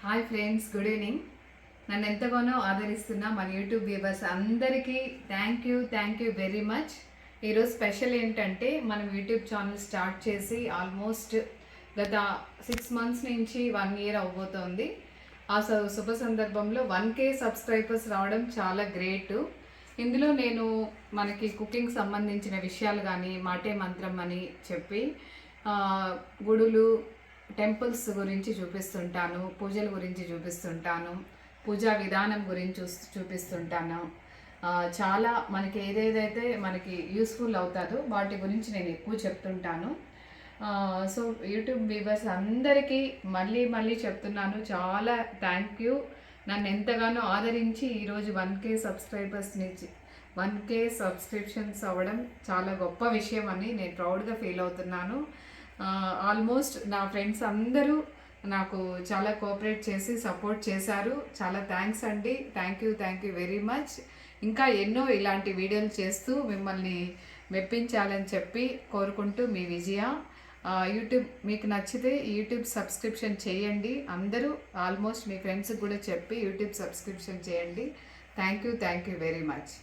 Hi friends, good evening. నన్ను ఎంతగానో ఆదరిస్తున్న మన యూట్యూబ్ వ్యూవర్స్ అందరికీ థ్యాంక్ యూ వెరీ మచ్. ఈరోజు స్పెషల్ ఏంటంటే మనం యూట్యూబ్ ఛానల్ స్టార్ట్ చేసి ఆల్మోస్ట్ గత 6 months నుంచి 1 year అవబోతోంది. ఆ శుభ సందర్భంలో 1K సబ్స్క్రైబర్స్ రావడం చాలా గ్రేట్. ఇందులో నేను మనకి కుకింగ్ సంబంధించిన విషయాలు కానీ మాటే మంత్రం అని చెప్పి గుడులు టెంపుల్స్ గురించి చూపిస్తుంటాను, పూజల గురించి చూపిస్తుంటాను, పూజా విధానం గురించి చూపిస్తుంటాను. చాలా మనకి ఏదేదైతే మనకి యూస్ఫుల్ అవుతుందో వాటి గురించి నేను ఎక్కువ చెప్తుంటాను. సో యూట్యూబ్ వ్యూవర్స్ అందరికీ మళ్ళీ చెప్తున్నాను, చాలా థ్యాంక్ యూ. నన్ను ఎంతగానో ఆదరించి ఈరోజు 1K సబ్స్క్రైబర్స్ని 1K సబ్స్క్రిప్షన్స్ అవ్వడం చాలా గొప్ప విషయం అని నేను ప్రౌడ్గా ఫీల్ అవుతున్నాను. ఆల్మోస్ట్ నా ఫ్రెండ్స్ అందరూ నాకు చాలా కోఆపరేట్ చేసి సపోర్ట్ చేశారు. చాలా థ్యాంక్స్ అండి. Thank you very much. ఇంకా ఎన్నో ఇలాంటి వీడియోలు చేస్తూ మిమ్మల్ని మెప్పించాలని చెప్పి కోరుకుంటూ మీ విజయ. యూట్యూబ్ మీకు నచ్చితే యూట్యూబ్ సబ్స్క్రిప్షన్ చేయండి. అందరూ ఆల్మోస్ట్ మీ ఫ్రెండ్స్కి కూడా చెప్పి యూట్యూబ్ సబ్స్క్రిప్షన్ చేయండి. Thank you very much.